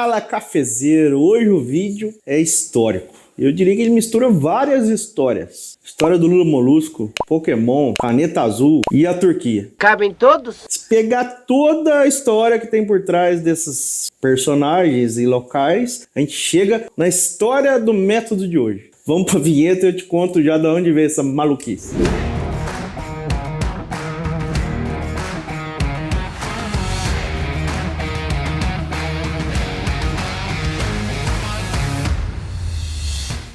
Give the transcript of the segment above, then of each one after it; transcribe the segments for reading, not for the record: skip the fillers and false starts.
Fala, cafezeiro! Hoje o vídeo é histórico. Eu diria que ele mistura várias histórias. História do Lula Molusco, Pokémon, Caneta Azul e a Turquia. Cabem todos? Se pegar toda a história que tem por trás desses personagens e locais, a gente chega na história do método de hoje. Vamos pra vinheta e eu te conto já de onde veio essa maluquice.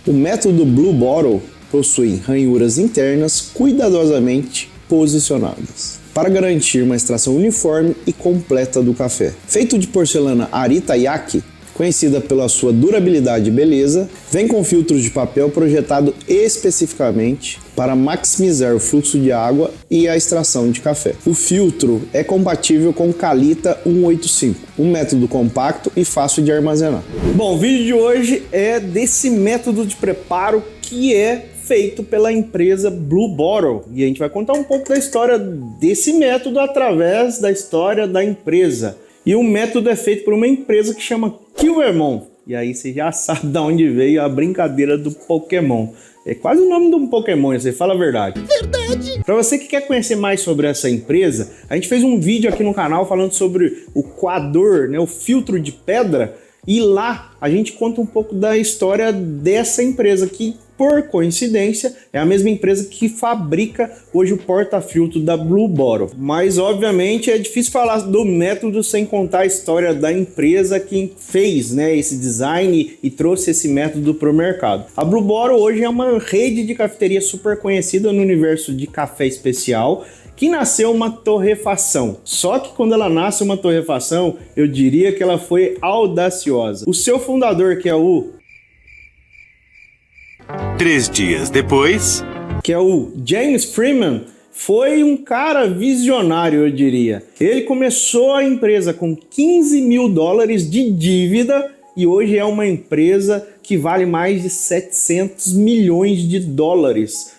O método Blue Bottle possui ranhuras internas cuidadosamente posicionadas para garantir uma extração uniforme e completa do café. Feito de porcelana Arita Yaki, conhecida pela sua durabilidade e beleza, vem com filtros de papel projetado especificamente para maximizar o fluxo de água e a extração de café. O filtro é compatível com Kalita 185, um método compacto e fácil de armazenar. Bom, o vídeo de hoje é desse método de preparo que é feito pela empresa Blue Bottle, e a gente vai contar um pouco da história desse método através da história da empresa. E o método é feito por uma empresa que chama Killermon. E aí você já sabe de onde veio a brincadeira do Pokémon. É quase o nome de um Pokémon, você fala a verdade. Verdade! Para você que quer conhecer mais sobre essa empresa, a gente fez um vídeo aqui no canal falando sobre o coador, né, o filtro de pedra. E lá a gente conta um pouco da história dessa empresa que, por coincidência, é a mesma empresa que fabrica hoje o porta-filtro da Blue Bottle. Mas, obviamente, é difícil falar do método sem contar a história da empresa que fez, né, esse design e trouxe esse método para o mercado. A Blue Bottle hoje é uma rede de cafeteria super conhecida no universo de café especial, que nasceu uma torrefação. Só que quando ela nasce uma torrefação, eu diria que ela foi audaciosa. O seu fundador, que é o 3 dias depois, que é o James Freeman, foi um cara visionário, eu diria. Ele começou a empresa com $15 mil de dívida e hoje é uma empresa que vale mais de $700 milhões.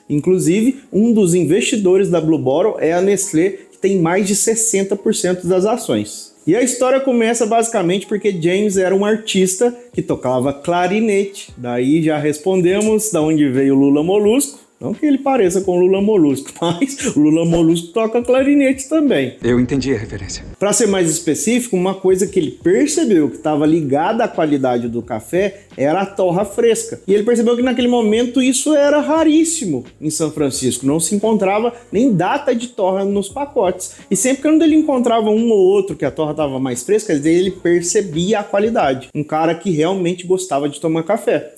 Inclusive, um dos investidores da Blue Bottle é a Nestlé, que tem mais de 60% das ações. E a história começa basicamente porque James era um artista que tocava clarinete. Daí já respondemos de onde veio o Lula Molusco. Não que ele pareça com o Lula Molusco, mas o Lula Molusco toca clarinete também. Eu entendi a referência. Para ser mais específico, uma coisa que ele percebeu que estava ligada à qualidade do café era a torra fresca. E ele percebeu que naquele momento isso era raríssimo em São Francisco. Não se encontrava nem data de torra nos pacotes. E sempre que ele encontrava um ou outro que a torra estava mais fresca, ele percebia a qualidade. Um cara que realmente gostava de tomar café.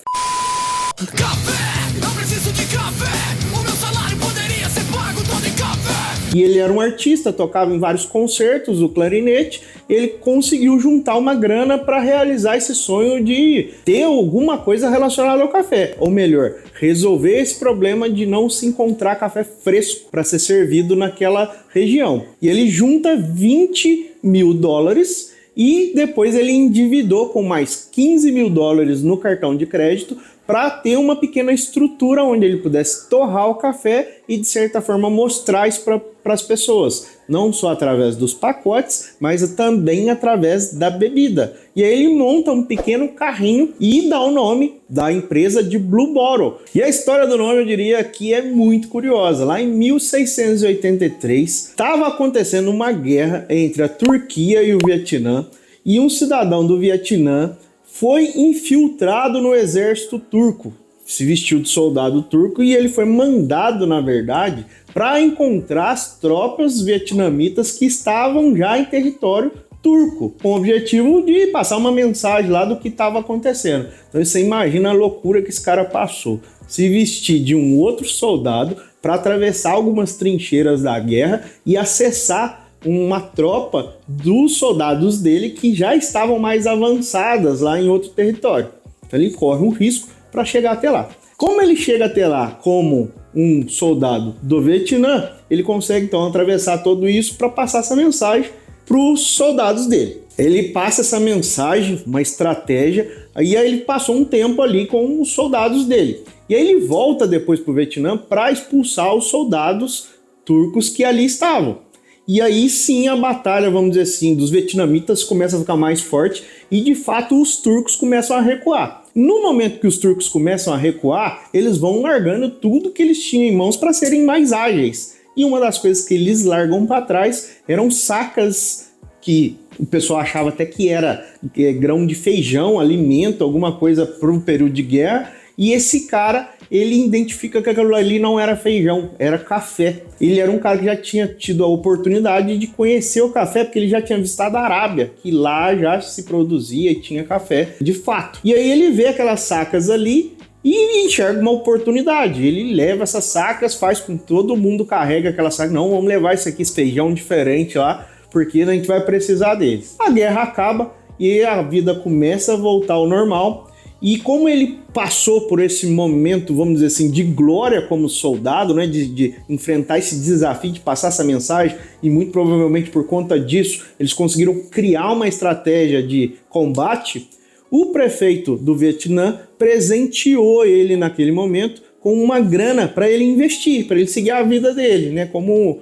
Café! Eu preciso de café! O meu salário poderia ser pago todo em café! E ele era um artista, tocava em vários concertos, o clarinete. Ele conseguiu juntar uma grana para realizar esse sonho de ter alguma coisa relacionada ao café. Ou melhor, resolver esse problema de não se encontrar café fresco para ser servido naquela região. E ele junta $20 mil e depois ele endividou com mais $15 mil no cartão de crédito para ter uma pequena estrutura onde ele pudesse torrar o café e, de certa forma, mostrar isso para as pessoas. Não só através dos pacotes, mas também através da bebida. E aí ele monta um pequeno carrinho e dá o nome da empresa de Blue Bottle. E a história do nome, eu diria, que é muito curiosa. Lá em 1683, estava acontecendo uma guerra entre a Turquia e o Vietnã, e um cidadão do Vietnã foi infiltrado no exército turco, se vestiu de soldado turco e ele foi mandado, na verdade, para encontrar as tropas vietnamitas que estavam já em território turco, com o objetivo de passar uma mensagem lá do que estava acontecendo. Então você imagina a loucura que esse cara passou, se vestir de um outro soldado para atravessar algumas trincheiras da guerra e acessar uma tropa dos soldados dele que já estavam mais avançadas lá em outro território. Então ele corre um risco para chegar até lá. Como ele chega até lá como um soldado do Vietnã, ele consegue então atravessar tudo isso para passar essa mensagem para os soldados dele. Ele passa essa mensagem, uma estratégia, e aí ele passou um tempo ali com os soldados dele. E aí ele volta depois para o Vietnã para expulsar os soldados turcos que ali estavam. E aí sim a batalha, vamos dizer assim, dos vietnamitas começa a ficar mais forte e de fato os turcos começam a recuar. No momento que os turcos começam a recuar, eles vão largando tudo que eles tinham em mãos para serem mais ágeis. E uma das coisas que eles largam para trás eram sacas que o pessoal achava até que era grão de feijão, alimento, alguma coisa para o período de guerra. E esse cara, ele identifica que aquilo ali não era feijão, era café. Ele era um cara que já tinha tido a oportunidade de conhecer o café, porque ele já tinha visitado a Arábia, que lá já se produzia e tinha café de fato. E aí ele vê aquelas sacas ali e enxerga uma oportunidade. Ele leva essas sacas, faz com que todo mundo carrega aquela saca. Não, vamos levar isso aqui, esse feijão diferente lá, porque a gente vai precisar deles. A guerra acaba e a vida começa a voltar ao normal. E como ele passou por esse momento, vamos dizer assim, de glória como soldado, né, de enfrentar esse desafio, de passar essa mensagem, e muito provavelmente por conta disso, eles conseguiram criar uma estratégia de combate, o prefeito do Vietnã presenteou ele naquele momento com uma grana para ele investir, para ele seguir a vida dele, né, como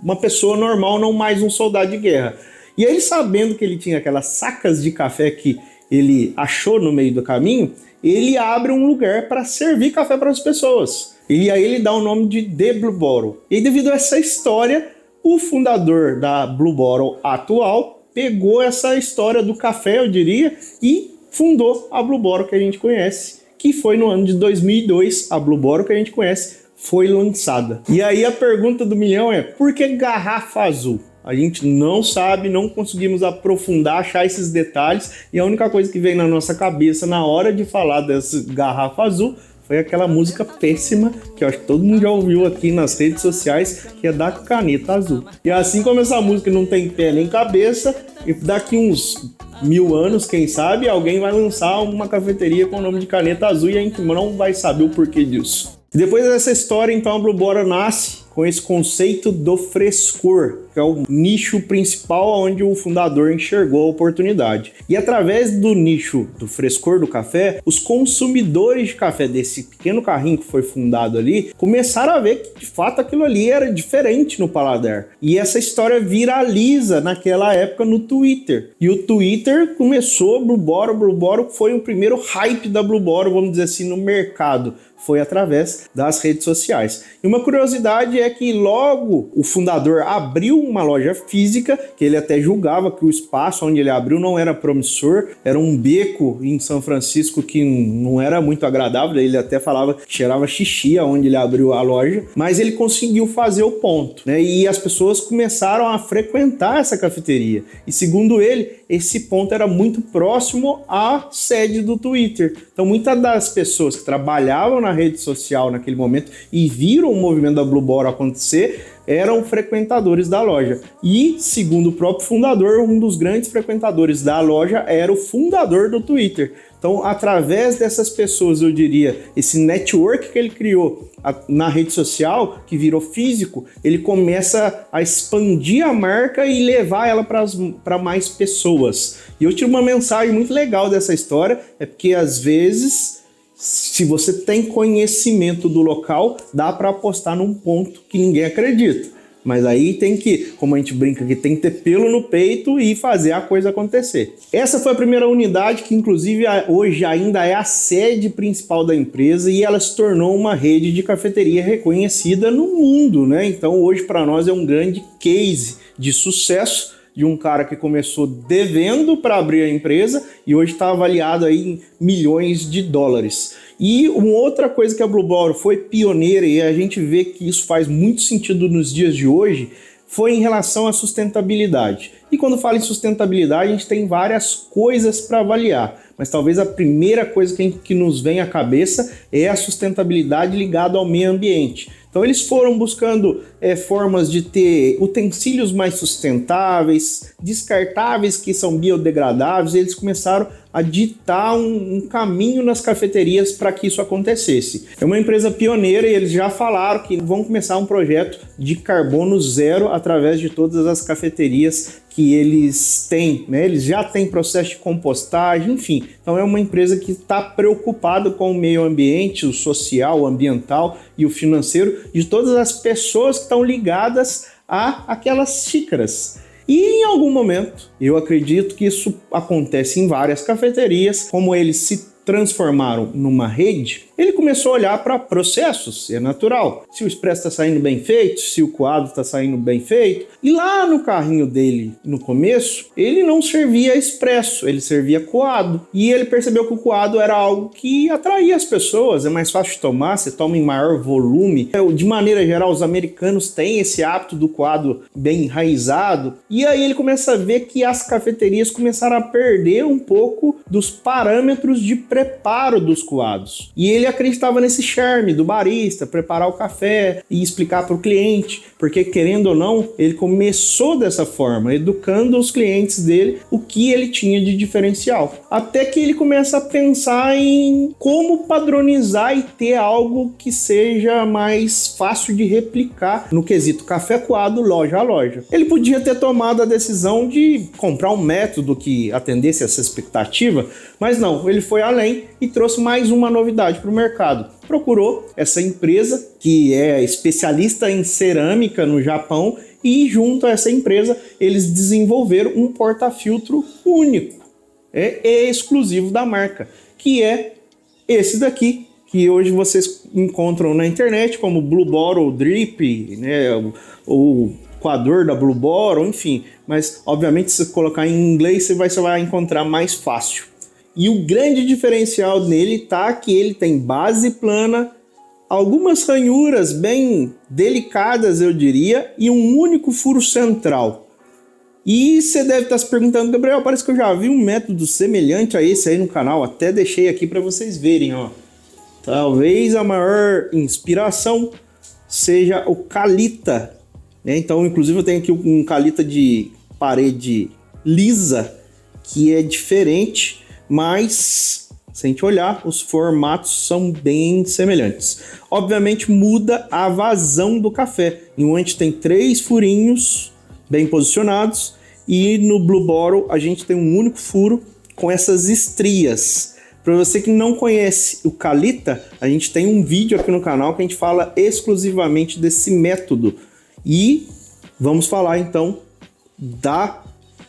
uma pessoa normal, não mais um soldado de guerra. E ele, sabendo que ele tinha aquelas sacas de café que ele achou no meio do caminho, ele abre um lugar para servir café para as pessoas. E aí ele dá o nome de The Blue Bottle. E devido a essa história, o fundador da Blue Bottle atual pegou essa história do café, eu diria, e fundou a Blue Bottle que a gente conhece, que foi no ano de 2002, a Blue Bottle que a gente conhece foi lançada. E aí a pergunta do milhão é, por que garrafa azul? A gente não sabe, não conseguimos aprofundar, achar esses detalhes, e a única coisa que veio na nossa cabeça na hora de falar dessa garrafa azul foi aquela música péssima, que eu acho que todo mundo já ouviu aqui nas redes sociais, que é da Caneta Azul. E assim como essa música não tem pé nem cabeça, daqui uns 1000 anos, quem sabe, alguém vai lançar uma cafeteria com o nome de Caneta Azul e a gente não vai saber o porquê disso. E depois dessa história, então, a Blue Bottle nasce com esse conceito do frescor, que é o nicho principal onde o fundador enxergou a oportunidade. E através do nicho do frescor do café, os consumidores de café desse pequeno carrinho que foi fundado ali, começaram a ver que de fato aquilo ali era diferente no paladar. E essa história viraliza naquela época no Twitter. E o Twitter começou, Blue Bottle foi o primeiro hype da Blue Bottle, vamos dizer assim, no mercado. Foi através das redes sociais. E uma curiosidade é que logo o fundador abriu uma loja física, que ele até julgava que o espaço onde ele abriu não era promissor, era um beco em São Francisco que não era muito agradável, ele até falava que cheirava xixi onde ele abriu a loja, mas ele conseguiu fazer o ponto, né? E as pessoas começaram a frequentar essa cafeteria. E segundo ele, esse ponto era muito próximo à sede do Twitter. Então muitas das pessoas que trabalhavam na rede social naquele momento e viram o movimento da Blue Bottle acontecer eram frequentadores da loja. E, segundo o próprio fundador, um dos grandes frequentadores da loja era o fundador do Twitter. Então, através dessas pessoas, eu diria, esse network que ele criou na rede social, que virou físico, ele começa a expandir a marca e levar ela para mais pessoas. E eu tiro uma mensagem muito legal dessa história, é porque às vezes, se você tem conhecimento do local, dá para apostar num ponto que ninguém acredita. Mas aí tem que, como a gente brinca aqui, tem que ter pelo no peito e fazer a coisa acontecer. Essa foi a primeira unidade que, inclusive, hoje ainda é a sede principal da empresa e ela se tornou uma rede de cafeteria reconhecida no mundo, né? Então, hoje, para nós, é um grande case de sucesso de um cara que começou devendo para abrir a empresa e hoje está avaliado aí em milhões de dólares. E uma outra coisa que a Blue Bottle foi pioneira, e a gente vê que isso faz muito sentido nos dias de hoje, foi em relação à sustentabilidade. E quando fala em sustentabilidade, a gente tem várias coisas para avaliar, mas talvez a primeira coisa que nos vem à cabeça é a sustentabilidade ligada ao meio ambiente. Então eles foram buscando formas de ter utensílios mais sustentáveis, descartáveis que são biodegradáveis, e eles começaram a ditar um caminho nas cafeterias para que isso acontecesse. É uma empresa pioneira e eles já falaram que vão começar um projeto de carbono zero através de todas as cafeterias que eles têm, né? Eles já têm processo de compostagem, enfim. Então é uma empresa que está preocupada com o meio ambiente, o social, o ambiental e o financeiro de todas as pessoas que estão ligadas àquelas xícaras. E em algum momento, eu acredito que isso acontece em várias cafeterias, como eles se transformaram numa rede, ele começou a olhar para processos, é natural. Se o expresso está saindo bem feito, se o coado está saindo bem feito. E lá no carrinho dele, no começo, ele não servia expresso, ele servia coado. E ele percebeu que o coado era algo que atraía as pessoas, é mais fácil de tomar, você toma em maior volume. De maneira geral, os americanos têm esse hábito do coado bem enraizado. E aí ele começa a ver que as cafeterias começaram a perder um pouco dos parâmetros de preparo dos coados. E ele acreditava nesse charme do barista, preparar o café e explicar para o cliente, porque querendo ou não, ele começou dessa forma, educando os clientes dele o que ele tinha de diferencial. Até que ele começa a pensar em como padronizar e ter algo que seja mais fácil de replicar no quesito café coado loja a loja. Ele podia ter tomado a decisão de comprar um método que atendesse essa expectativa, mas não, ele foi além e trouxe mais uma novidade para o mercado. Procurou essa empresa que é especialista em cerâmica no Japão e junto a essa empresa eles desenvolveram um porta-filtro único, exclusivo da marca, que é esse daqui, que hoje vocês encontram na internet como Blue Bottle Drip, né, o coador da Blue Bottle, enfim, mas obviamente se você colocar em inglês você vai encontrar mais fácil. E o grande diferencial nele tá que ele tem base plana, algumas ranhuras bem delicadas, eu diria, e um único furo central. E você deve estar se perguntando, Gabriel, parece que eu já vi um método semelhante a esse aí no canal, até deixei aqui para vocês verem, ó. Talvez a maior inspiração seja o Kalita, né? Então, inclusive eu tenho aqui um Kalita de parede lisa, que é diferente, mas se a gente olhar, os formatos são bem semelhantes. Obviamente muda a vazão do café. Em um a gente tem 3 furinhos bem posicionados e no Blue Bottle a gente tem um único furo com essas estrias. Para você que não conhece o Kalita, a gente tem um vídeo aqui no canal que a gente fala exclusivamente desse método. E vamos falar então da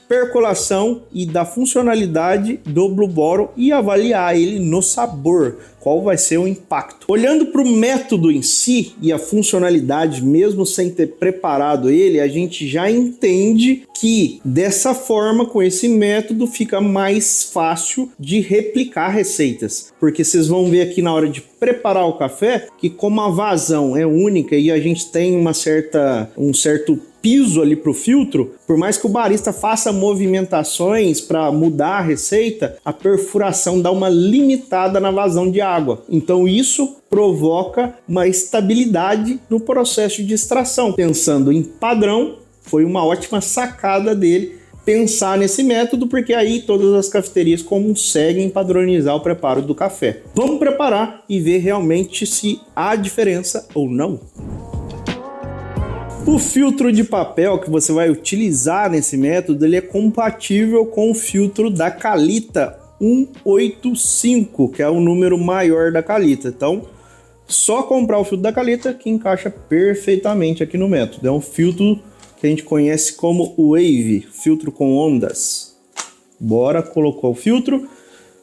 percolação e da funcionalidade do Blue Bottle e avaliar ele no sabor, qual vai ser o impacto. Olhando para o método em si e a funcionalidade, mesmo sem ter preparado ele, a gente já entende que dessa forma, com esse método, fica mais fácil de replicar receitas. Porque vocês vão ver aqui na hora de preparar o café, que como a vazão é única e a gente tem um certo piso ali para o filtro, por mais que o barista faça movimentações para mudar a receita, a perfuração dá uma limitada na vazão de água. Então isso provoca uma estabilidade no processo de extração. Pensando em padrão, foi uma ótima sacada dele pensar nesse método, porque aí todas as cafeterias conseguem padronizar o preparo do café. Vamos preparar e ver realmente se há diferença ou não. O filtro de papel que você vai utilizar nesse método, ele é compatível com o filtro da Kalita 185, que é o número maior da Kalita. Então, só comprar o filtro da Kalita que encaixa perfeitamente aqui no método. É um filtro que a gente conhece como Wave, filtro com ondas. Bora, colocou o filtro.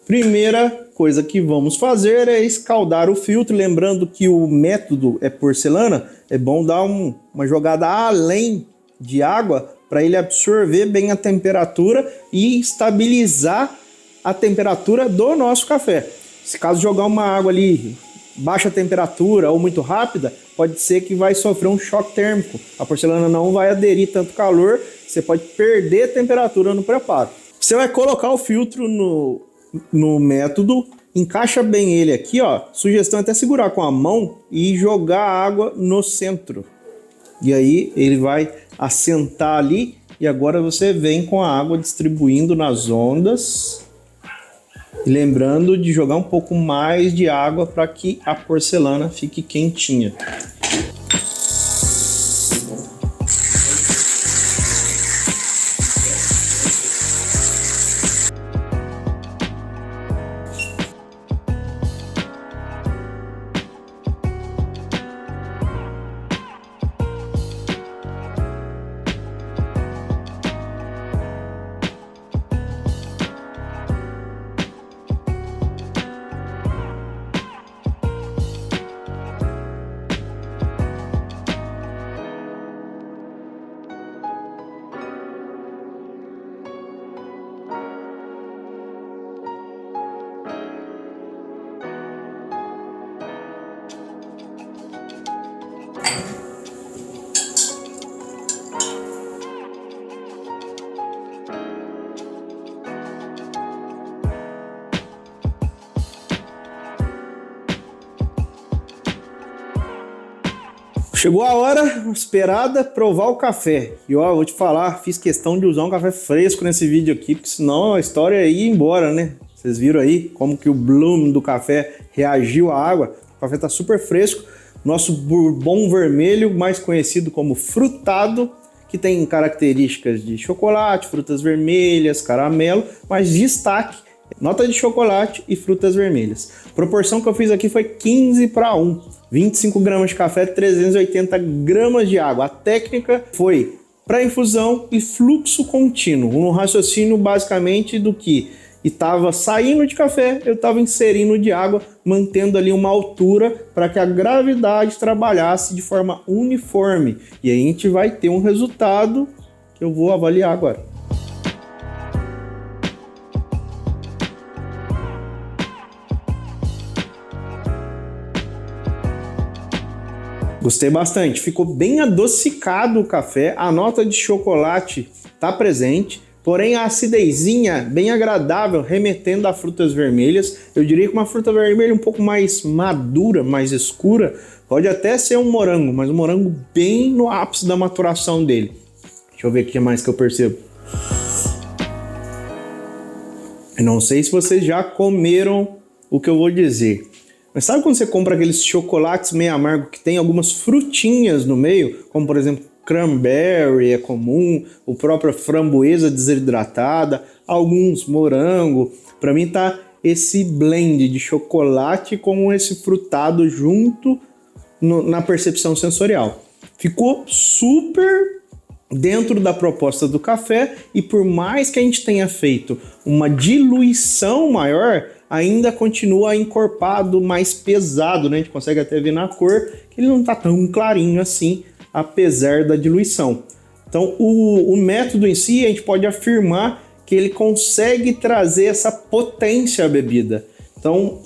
Primeira coisa que vamos fazer é escaldar o filtro, lembrando que o método é porcelana, é bom dar uma jogada além de água para ele absorver bem a temperatura e estabilizar a temperatura do nosso café. Se caso jogar uma água ali baixa temperatura ou muito rápida, pode ser que vai sofrer um choque térmico. A porcelana não vai aderir tanto calor, você pode perder temperatura no preparo. Você vai colocar o filtro no método, encaixa bem ele aqui, ó. Sugestão é até segurar com a mão e jogar a água no centro. E aí ele vai assentar ali e agora você vem com a água distribuindo nas ondas. E lembrando de jogar um pouco mais de água para que a porcelana fique quentinha. Chegou a hora esperada provar o café. E ó, vou te falar, fiz questão de usar um café fresco nesse vídeo aqui, porque senão a história ia embora, né? Vocês viram aí como que o bloom do café reagiu à água? O café tá super fresco. Nosso bourbon vermelho, mais conhecido como frutado, que tem características de chocolate, frutas vermelhas, caramelo, mas destaque, nota de chocolate e frutas vermelhas. A proporção que eu fiz aqui foi 15:1. 25 gramas de café, 380 gramas de água. A técnica foi pré-infusão e fluxo contínuo. Um raciocínio basicamente do que estava saindo de café, eu estava inserindo de água, mantendo ali uma altura para que a gravidade trabalhasse de forma uniforme. E aí a gente vai ter um resultado que eu vou avaliar agora. Gostei bastante, ficou bem adocicado o café, a nota de chocolate está presente, porém a acidezinha bem agradável, remetendo a frutas vermelhas. Eu diria que uma fruta vermelha um pouco mais madura, mais escura, pode até ser um morango, mas um morango bem no ápice da maturação dele. Deixa eu ver o que mais que eu percebo. Eu não sei se vocês já comeram o que eu vou dizer. Mas sabe quando você compra aqueles chocolates meio amargo que tem algumas frutinhas no meio, como por exemplo cranberry é comum, o próprio framboesa desidratada, alguns morango. Para mim tá esse blend de chocolate com esse frutado junto na percepção sensorial. Ficou super dentro da proposta do café e por mais que a gente tenha feito uma diluição maior, ainda continua encorpado, mais pesado, né? A gente consegue até ver na cor que ele não tá tão clarinho assim, apesar da diluição. Então, o método em si, a gente pode afirmar que ele consegue trazer essa potência à bebida. Então,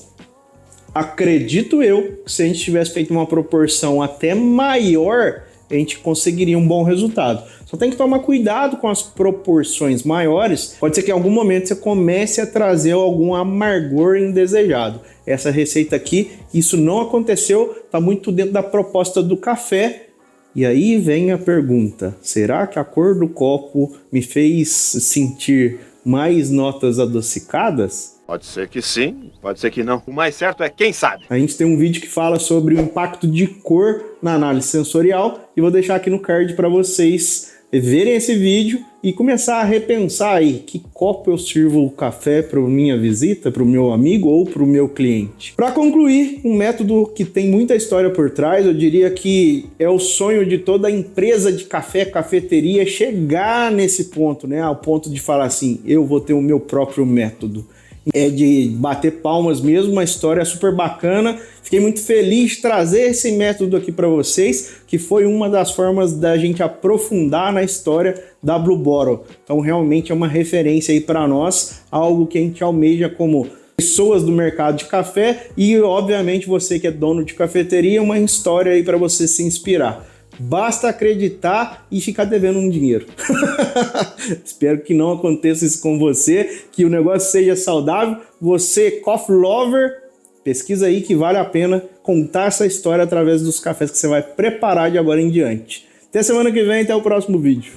acredito eu que se a gente tivesse feito uma proporção até maior, a gente conseguiria um bom resultado. Só tem que tomar cuidado com as proporções maiores. Pode ser que em algum momento você comece a trazer algum amargor indesejado. Essa receita aqui, isso não aconteceu, está muito dentro da proposta do café. E aí vem a pergunta, será que a cor do copo me fez sentir mais notas adocicadas? Pode ser que sim, pode ser que não. O mais certo é quem sabe. A gente tem um vídeo que fala sobre o impacto de cor na análise sensorial e vou deixar aqui no card para vocês verem esse vídeo e começar a repensar aí que copo eu sirvo o café para minha visita, para o meu amigo ou para o meu cliente. Para concluir, um método que tem muita história por trás, eu diria que é o sonho de toda empresa de café, cafeteria, chegar nesse ponto, né? Ao ponto de falar assim, eu vou ter o meu próprio método. É de bater palmas mesmo, uma história super bacana. Fiquei muito feliz de trazer esse método aqui para vocês, que foi uma das formas da gente aprofundar na história da Blue Bottle. Então realmente é uma referência aí para nós, algo que a gente almeja como pessoas do mercado de café e obviamente você que é dono de cafeteria, uma história aí para você se inspirar. Basta acreditar e ficar devendo um dinheiro. Espero que não aconteça isso com você, que o negócio seja saudável. Você, coffee lover, pesquisa aí que vale a pena contar essa história através dos cafés que você vai preparar de agora em diante. Até semana que vem, até o próximo vídeo.